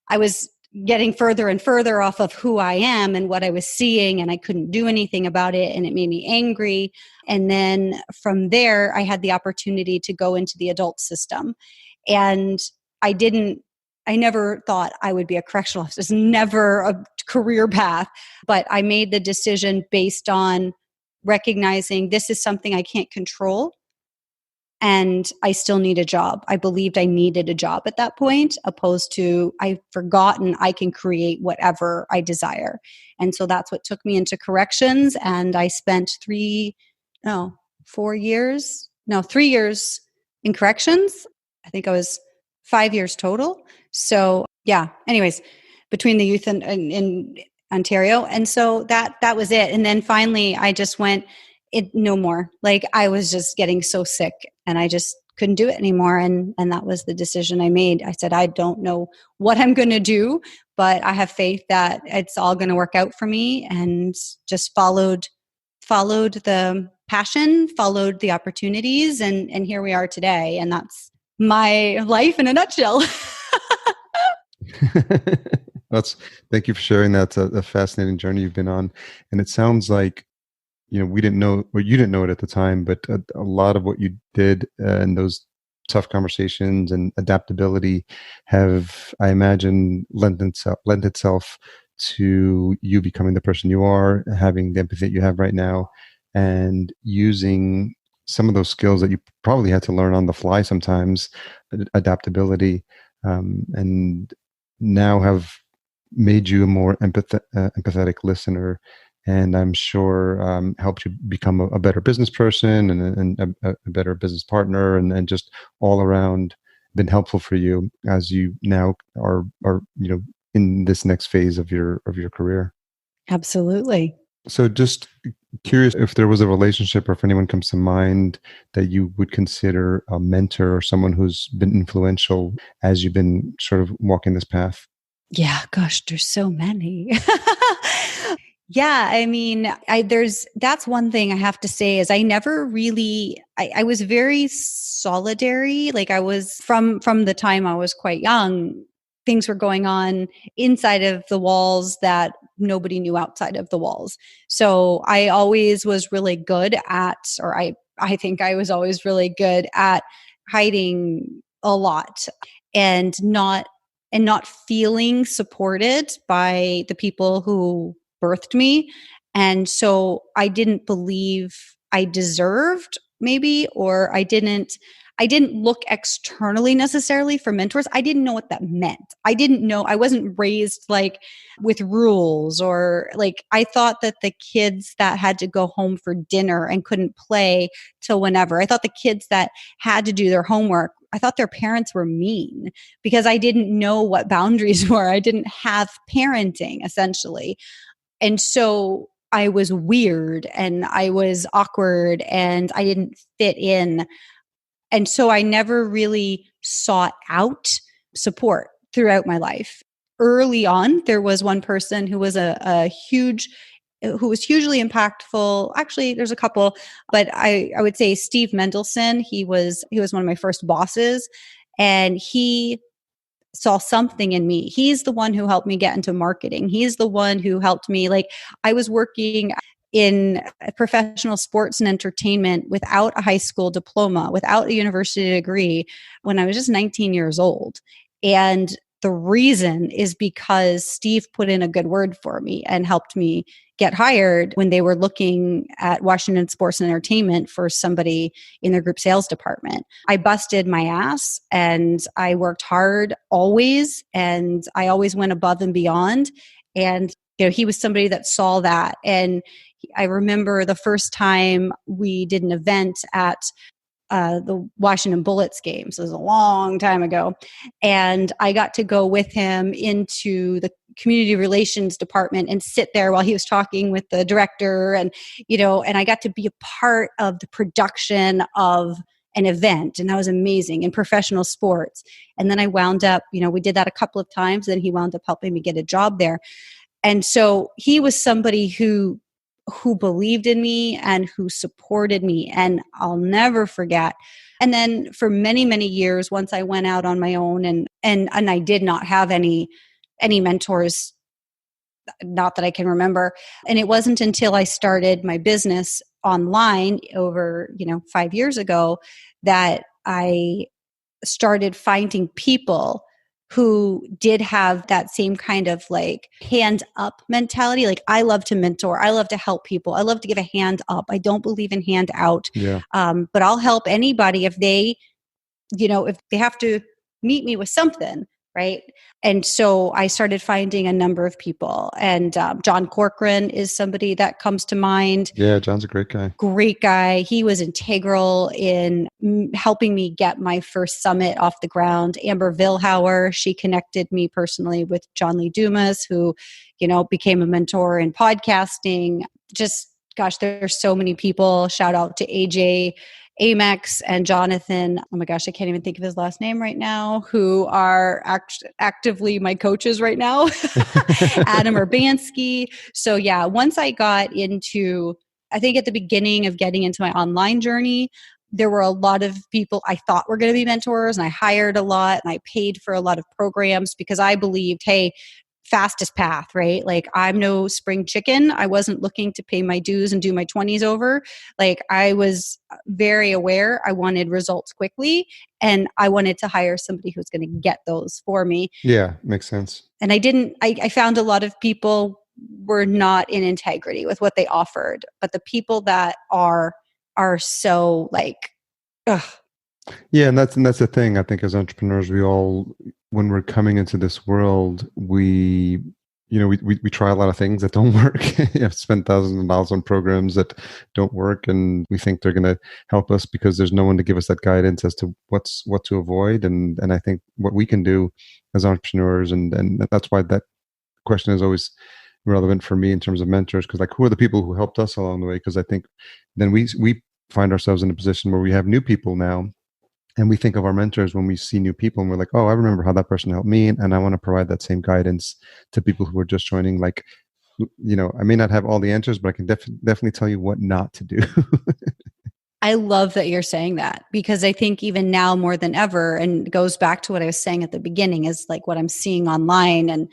I was getting further and further off of who I am and what I was seeing, and I couldn't do anything about it, and it made me angry. And then from there, I had the opportunity to go into the adult system. And I never thought I would be a correctional officer. It's never a career path, but I made the decision based on recognizing this is something I can't control, and I still need a job. I believed I needed a job at that point, opposed to I've forgotten I can create whatever I desire. And so that's what took me into corrections. And I spent 3 years in corrections. I think I was 5 years total. So yeah, anyways, between the youth and in Ontario. And so that was it. And then finally I just went, no more. Like I was just getting so sick and I just couldn't do it anymore. And that was the decision I made. I said, I don't know what I'm going to do, but I have faith that it's all going to work out for me, and just followed the passion, followed the opportunities. And here we are today. And that's my life in a nutshell. Thank you for sharing that. It's a fascinating journey you've been on. And it sounds like, we didn't know, or you didn't know it at the time, but a lot of what you did in those tough conversations and adaptability have, I imagine, lent itself to you becoming the person you are, having the empathy that you have right now, and using some of those skills that you probably had to learn on the fly sometimes, adaptability, and now have made you a more empathetic listener, and I'm sure helped you become a better business person and a better business partner, and just all around been helpful for you as you now are in this next phase of your career. Absolutely. So just curious if there was a relationship, or if anyone comes to mind that you would consider a mentor or someone who's been influential as you've been sort of walking this path. Yeah, gosh, there's so many. Yeah, I mean, that's one thing I have to say is I never really I was very solitary. Like I was from the time I was quite young, things were going on inside of the walls that nobody knew outside of the walls. So I always was really good at, or I think I was always really good at hiding a lot and not feeling supported by the people who birthed me. And so I didn't believe I deserved maybe, or I didn't look externally necessarily for mentors. I didn't know what that meant. I didn't know, I wasn't raised like with rules, or like I thought that the kids that had to go home for dinner and couldn't play till whenever. I thought the kids that had to do their homework, I thought their parents were mean because I didn't know what boundaries were. I didn't have parenting essentially. And so I was weird and I was awkward and I didn't fit in. And so I never really sought out support throughout my life. Early on, there was one person who was who was hugely impactful. Actually, there's a couple, but I would say Steve Mendelson. He was one of my first bosses, and he saw something in me. He's the one who helped me get into marketing. He's the one who helped me. Like I was working in professional sports and entertainment without a high school diploma, without a university degree when I was just 19 years old. And the reason is because Steve put in a good word for me and helped me get hired when they were looking at Washington Sports and Entertainment for somebody in their group sales department. I busted my ass and I worked hard always, and I always went above and beyond. And he was somebody that saw that. And I remember the first time we did an event at the Washington Bullets games. It was a long time ago. And I got to go with him into the community relations department and sit there while he was talking with the director. And I got to be a part of the production of an event. And that was amazing in professional sports. And then I wound up, we did that a couple of times. Then he wound up helping me get a job there. And so he was somebody who believed in me and who supported me, and I'll never forget. And then for many, many years, once I went out on my own and I did not have any mentors, not that I can remember. And it wasn't until I started my business online over, 5 years ago that I started finding people who did have that same kind of like hand up mentality. Like I love to mentor. I love to help people. I love to give a hand up. I don't believe in hand out. Yeah. But I'll help anybody if they have to meet me with something. Right. And so I started finding a number of people, and John Corcoran is somebody that comes to mind. Yeah, John's a great guy. Great guy. He was integral in helping me get my first summit off the ground. Amber Vilhauer, she connected me personally with John Lee Dumas, who, became a mentor in podcasting. Just, gosh, there's so many people. Shout out to AJ Amex and Jonathan, oh my gosh, I can't even think of his last name right now, who are actively my coaches right now. Adam Urbanski. So yeah, once I got into, I think at the beginning of getting into my online journey, there were a lot of people I thought were going to be mentors, and I hired a lot and I paid for a lot of programs because I believed, hey, fastest path, right? Like I'm no spring chicken. I wasn't looking to pay my dues and do my 20s over. Like I was very aware I wanted results quickly, and I wanted to hire somebody who's going to get those for me. Yeah, makes sense. And I found a lot of people were not in integrity with what they offered, but the people that are so like, ugh. Yeah, and that's the thing. I think as entrepreneurs, we all, when we're coming into this world, we try a lot of things that don't work. You have to spend thousands of dollars on programs that don't work, and we think they're going to help us because there's no one to give us that guidance as to what to avoid. And I think what we can do as entrepreneurs, and that's why that question is always relevant for me in terms of mentors, because like, who are the people who helped us along the way? Because I think then we find ourselves in a position where we have new people now. And we think of our mentors when we see new people, and we're like, oh, I remember how that person helped me. And I want to provide that same guidance to people who are just joining. Like, I may not have all the answers, but I can definitely tell you what not to do. I love that you're saying that, because I think even now more than ever, and it goes back to what I was saying at the beginning, is like what I'm seeing online and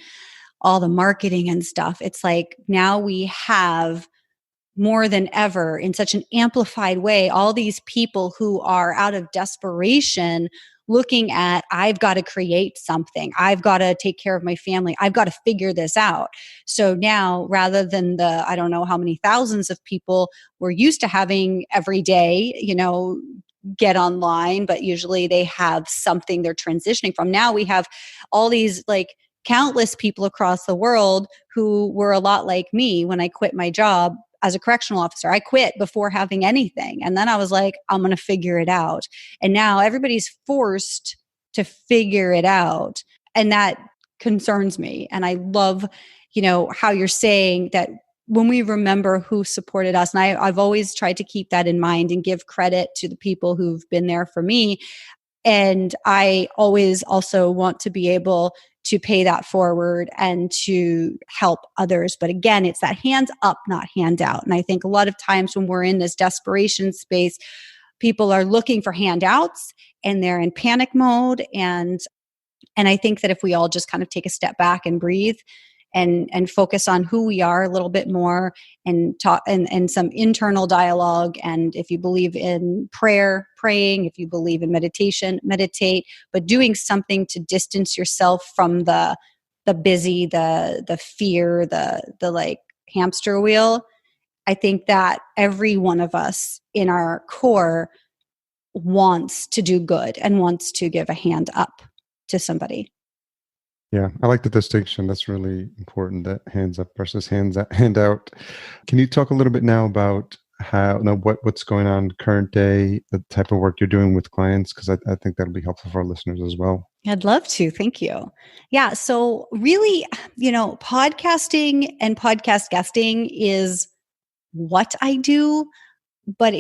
all the marketing and stuff. It's like now we have more than ever, in such an amplified way, all these people who are out of desperation looking at, I've got to create something. I've got to take care of my family. I've got to figure this out. So now, rather than the, I don't know how many thousands of people we're used to having every day, get online, but usually they have something they're transitioning from. Now we have all these like countless people across the world who were a lot like me when I quit my job as a correctional officer. I quit before having anything. And then I was like, I'm going to figure it out. And now everybody's forced to figure it out. And that concerns me. And I love, how you're saying that when we remember who supported us. And I've always tried to keep that in mind and give credit to the people who've been there for me. And I always also want to be able to pay that forward and to help others. But again, it's that hands up, not hand out. And I think a lot of times when we're in this desperation space, people are looking for handouts and they're in panic mode. And I think that if we all just kind of take a step back and breathe and focus on who we are a little bit more, and talk and some internal dialogue. And if you believe in praying, if you believe in meditation, meditate, but doing something to distance yourself from the busy, the fear, the like hamster wheel. I think that every one of us in our core wants to do good and wants to give a hand up to somebody. Yeah, I like the distinction. That's really important, that hands up versus hand out. Can you talk a little bit now about what's going on current day, the type of work you're doing with clients? Because I think that'll be helpful for our listeners as well. I'd love to. Thank you. Yeah. So really, podcasting and podcast guesting is what I do, but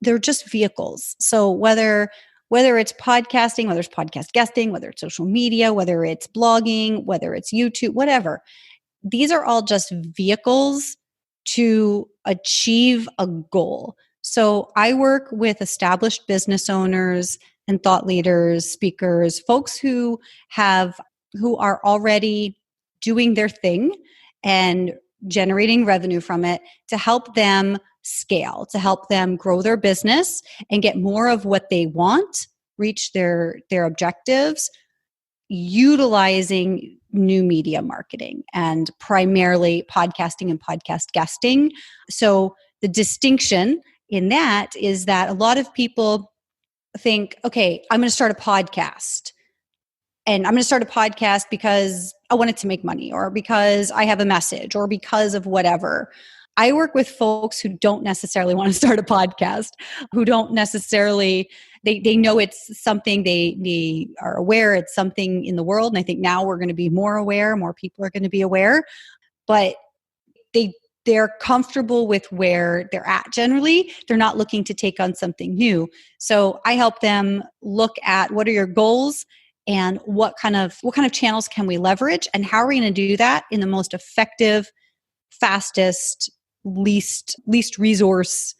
they're just vehicles. So whether it's podcasting, whether it's podcast guesting, whether it's social media, whether it's blogging, whether it's YouTube, whatever, these are all just vehicles to achieve a goal. So I work with established business owners and thought leaders, speakers, folks who are already doing their thing and generating revenue from it, to help them scale, to help them grow their business and get more of what they want, reach their objectives, utilizing new media marketing and primarily podcasting and podcast guesting. So the distinction in that is that a lot of people think, okay, I'm going to start a podcast. And I'm going to start a podcast because I want it to make money, or because I have a message, or because of whatever. I work with folks who don't necessarily want to start a podcast, who don't necessarily, they know it's something, they are aware it's something in the world. And I think now we're going to be more aware, more people are going to be aware, but they're comfortable with where they're at. Generally, they're not looking to take on something new. So I help them look at, what are your goals and what kind of channels can we leverage, and how are we going to do that in the most effective, fastest, least resource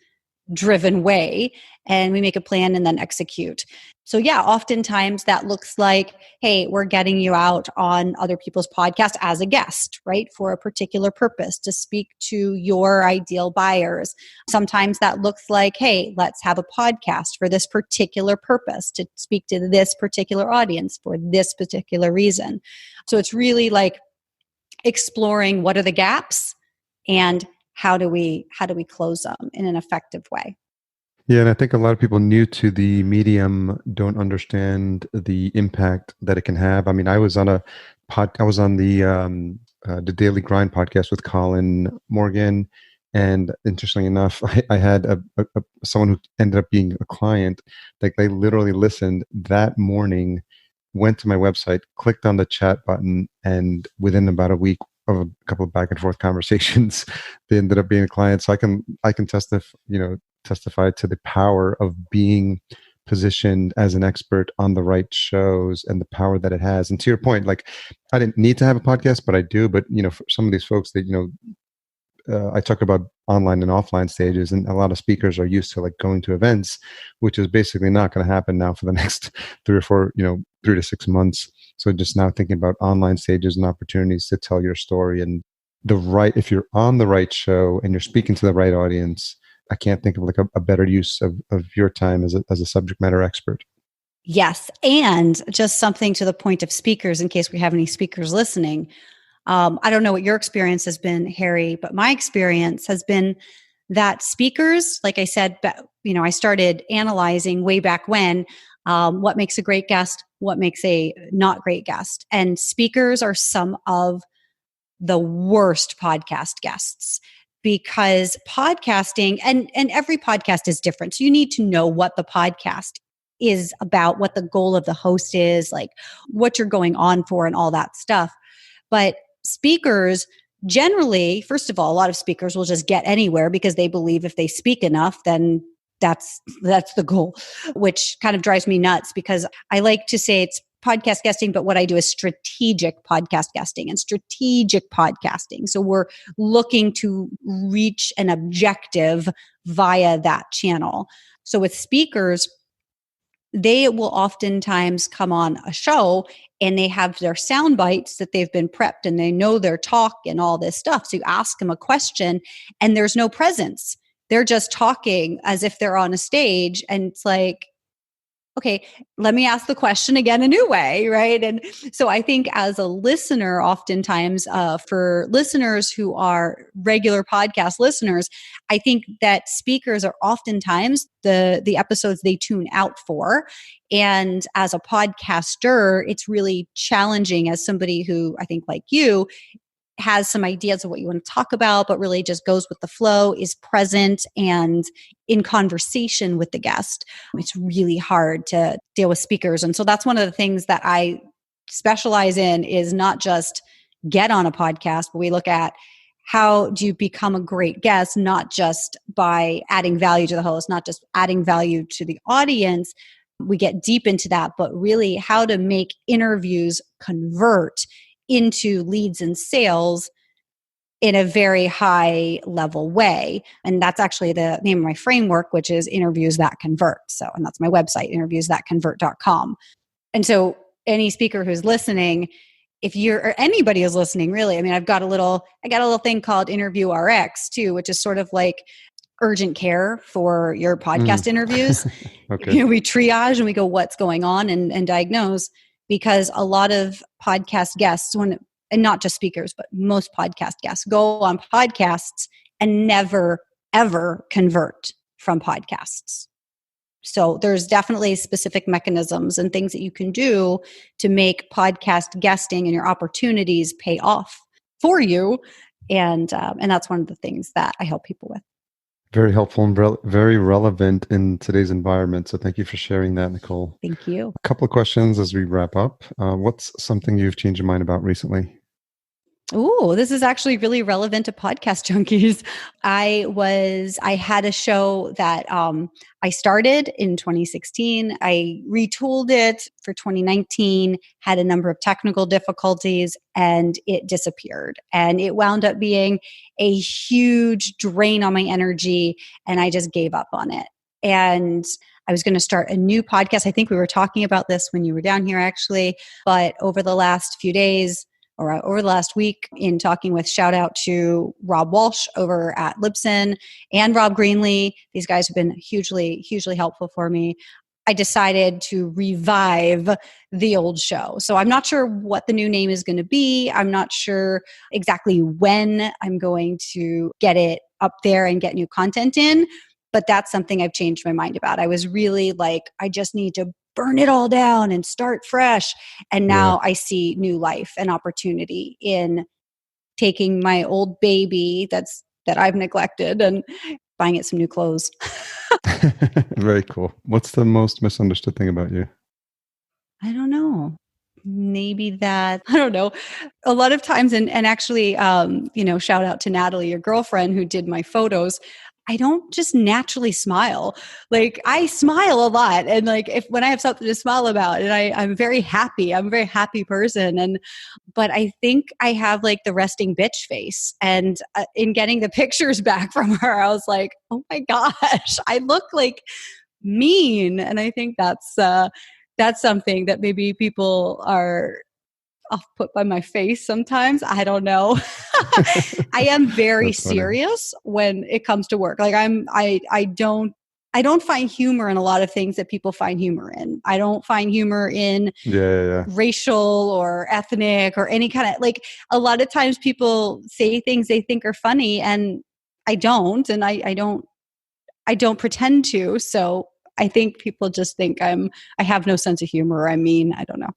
driven way. And we make a plan and then execute. So yeah, oftentimes that looks like, hey, we're getting you out on other people's podcasts as a guest, right? For a particular purpose, to speak to your ideal buyers. Sometimes that looks like, hey, let's have a podcast for this particular purpose, to speak to this particular audience for this particular reason. So it's really like exploring, what are the gaps and how do we close them in an effective way. Yeah, and I think a lot of people new to the medium don't understand the impact that it can have. I mean, I was on the Daily Grind podcast with Colin Morgan, and interestingly enough, I had someone who ended up being a client. Like, they literally listened that morning, went to my website, clicked on the chat button, and within about a week of a couple of back and forth conversations, they ended up being a client. So I can testify to the power of being positioned as an expert on the right shows and the power that it has. And to your point, like I didn't need to have a podcast, but I do. But for some of these folks that I talk about online and offline stages, and a lot of speakers are used to like going to events, which is basically not going to happen now for the next 3 to 6 months. So just now thinking about online stages and opportunities to tell your story, and if you're on the right show and you're speaking to the right audience, I can't think of like a better use of your time as a subject matter expert. Yes. And just something to the point of speakers, in case we have any speakers listening. I don't know what your experience has been, Harry, but my experience has been that speakers, like I said, I started analyzing way back when what makes a great guest, what makes a not great guest. And speakers are some of the worst podcast guests, because podcasting and every podcast is different. So you need to know what the podcast is about, what the goal of the host is, like what you're going on for and all that stuff. But speakers generally, first of all, a lot of speakers will just get anywhere because they believe if they speak enough, then that's the goal, which kind of drives me nuts, because I like to say it's podcast guesting, but what I do is strategic podcast guesting and strategic podcasting. So we're looking to reach an objective via that channel. So with speakers, they will oftentimes come on a show and they have their sound bites that they've been prepped and they know their talk and all this stuff. So you ask them a question and there's no presence. They're just talking as if they're on a stage, and it's like, okay, let me ask the question again a new way, right? And so I think as a listener, oftentimes for listeners who are regular podcast listeners, I think that speakers are oftentimes the episodes they tune out for. And as a podcaster, it's really challenging as somebody who, I think like you, has some ideas of what you want to talk about, but really just goes with the flow, is present and in conversation with the guest. It's really hard to deal with speakers. And so that's one of the things that I specialize in, is not just get on a podcast, but we look at how do you become a great guest, not just by adding value to the host, not just adding value to the audience. We get deep into that, but really how to make interviews convert into leads and sales in a very high level way. And that's actually the name of my framework, which is Interviews That Convert. So, and that's my website, interviewsthatconvert.com. And so any speaker who's listening, if you're, or anybody is listening, really, I mean, I got a little thing called Interview RX too, which is sort of like urgent care for your podcast interviews. Okay. We triage and we go, what's going on, and diagnose. Because a lot of podcast guests, and not just speakers, but most podcast guests go on podcasts and never, ever convert from podcasts. So there's definitely specific mechanisms and things that you can do to make podcast guesting and your opportunities pay off for you. And that's one of the things that I help people with. Very helpful and very relevant in today's environment. So thank you for sharing that, Nicole. Thank you. A couple of questions as we wrap up. What's something you've changed your mind about recently? Oh, this is actually really relevant to podcast junkies. I had a show that I started in 2016. I retooled it for 2019, had a number of technical difficulties, and it disappeared. And it wound up being a huge drain on my energy, and I just gave up on it. And I was going to start a new podcast. I think we were talking about this when you were down here, actually. But over the last few days, or over the last week, in talking with, shout out to Rob Walsh over at Libsyn and Rob Greenlee. These guys have been hugely, hugely helpful for me. I decided to revive the old show. So I'm not sure what the new name is going to be. I'm not sure exactly when I'm going to get it up there and get new content in, but that's something I've changed my mind about. I was really like, I just need to burn it all down and start fresh. And now I see new life and opportunity in taking my old baby that I've neglected and buying it some new clothes. Very cool. What's the most misunderstood thing about you? I don't know. Maybe that, I don't know. A lot of times, and actually, shout out to Natalie, your girlfriend who did my photos. I don't just naturally smile. Like I smile a lot. And like when I have something to smile about and I'm very happy, I'm a very happy person. But I think I have like the resting bitch face. And in getting the pictures back from her, I was like, oh my gosh, I look like mean. And I think that's something that maybe people are off put by my face sometimes. I don't know. I am very That's funny. serious when it comes to work. Like I don't find humor in a lot of things that people find humor in. I don't find humor in Yeah. racial or ethnic or any kind of like a lot of times people say things they think are funny and I don't and I don't pretend to. So I think people just think I have no sense of humor. I mean, I don't know.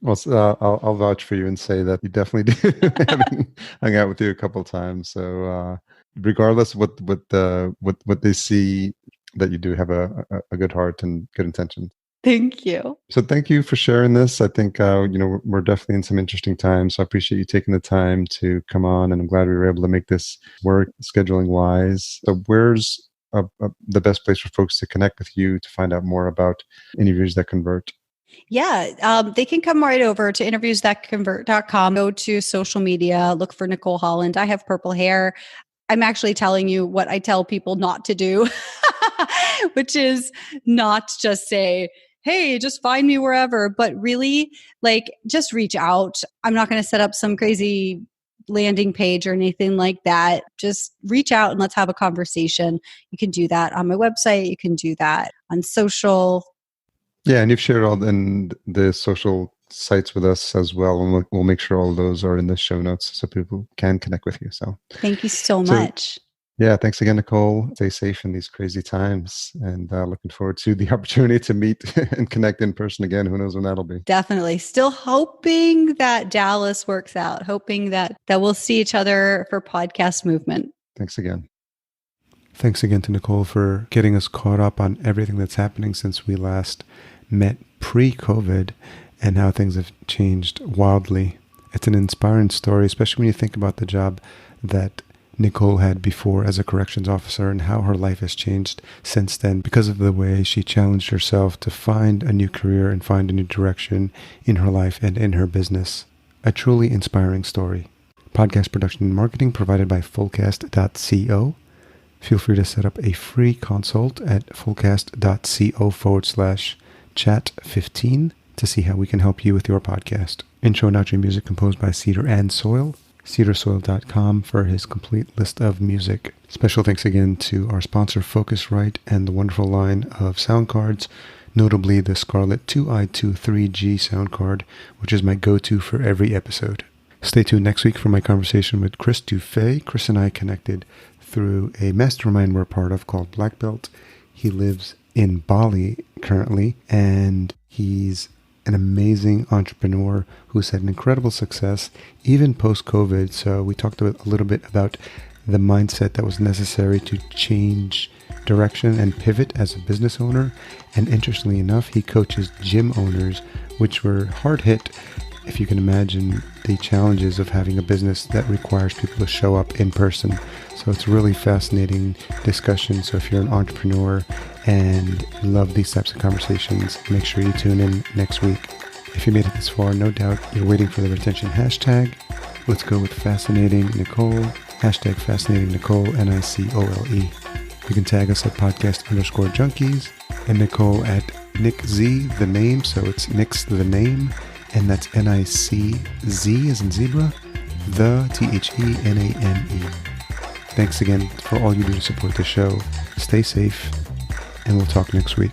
Well, I'll vouch for you and say that you definitely do, having hung out with you a couple of times. So, regardless of what they see, that you do have a good heart and good intentions. Thank you. So, thank you for sharing this. I think we're definitely in some interesting times. So, I appreciate you taking the time to come on, and I'm glad we were able to make this work scheduling wise. So, where's the best place for folks to connect with you to find out more about interviews that convert? Yeah, they can come right over to interviewsthatconvert.com, go to social media, look for Nicole Holland. I have purple hair. I'm actually telling you what I tell people not to do, which is not just say, hey, just find me wherever, but really like just reach out. I'm not going to set up some crazy landing page or anything like that. Just reach out and let's have a conversation. You can do that on my website. You can do that on social. Yeah, and you've shared all in the social sites with us as well, and we'll make sure all those are in the show notes so people can connect with you. So, Thank you so much. Yeah, thanks again, Nicole. Stay safe in these crazy times, and looking forward to the opportunity to meet and connect in person again. Who knows when that'll be? Definitely. Still hoping that Dallas works out, hoping that we'll see each other for podcast movement. Thanks again. Thanks again to Nicole for getting us caught up on everything that's happening since we last met pre-COVID and how things have changed wildly. It's an inspiring story, especially when you think about the job that Nicole had before as a corrections officer and how her life has changed since then because of the way she challenged herself to find a new career and find a new direction in her life and in her business. A truly inspiring story. Podcast production and marketing provided by fullcast.co. Feel free to set up a free consult at fullcast.co/chat15 to see how we can help you with your podcast. Intro and outro music composed by Cedar and Soil. cedarsoil.com for his complete list of music. Special thanks again to our sponsor Focusrite and the wonderful line of sound cards, notably the Scarlett 2i23G sound card, which is my go-to for every episode. Stay tuned next week for my conversation with Chris Dufay. Chris and I connected through a mastermind we're part of called Black Belt. He lives in Bali currently, and he's an amazing entrepreneur who's had an incredible success, even post-COVID. So we talked a little bit about the mindset that was necessary to change direction and pivot as a business owner. And interestingly enough, he coaches gym owners, which were hard hit, if you can imagine the challenges of having a business that requires people to show up in person. So it's really fascinating discussion. So if you're an entrepreneur and love these types of conversations, make sure you tune in next week. If you made it this far, no doubt you're waiting for the retention hashtag. Let's go with Fascinating Nicole, hashtag Fascinating Nicole, NICOLE. You can tag us at podcast_junkies and Nicole at Nick Z, the name. So it's Nick's the name. And that's NICZ as in zebra, the THENAME. Thanks again for all you do to support the show. Stay safe, and we'll talk next week.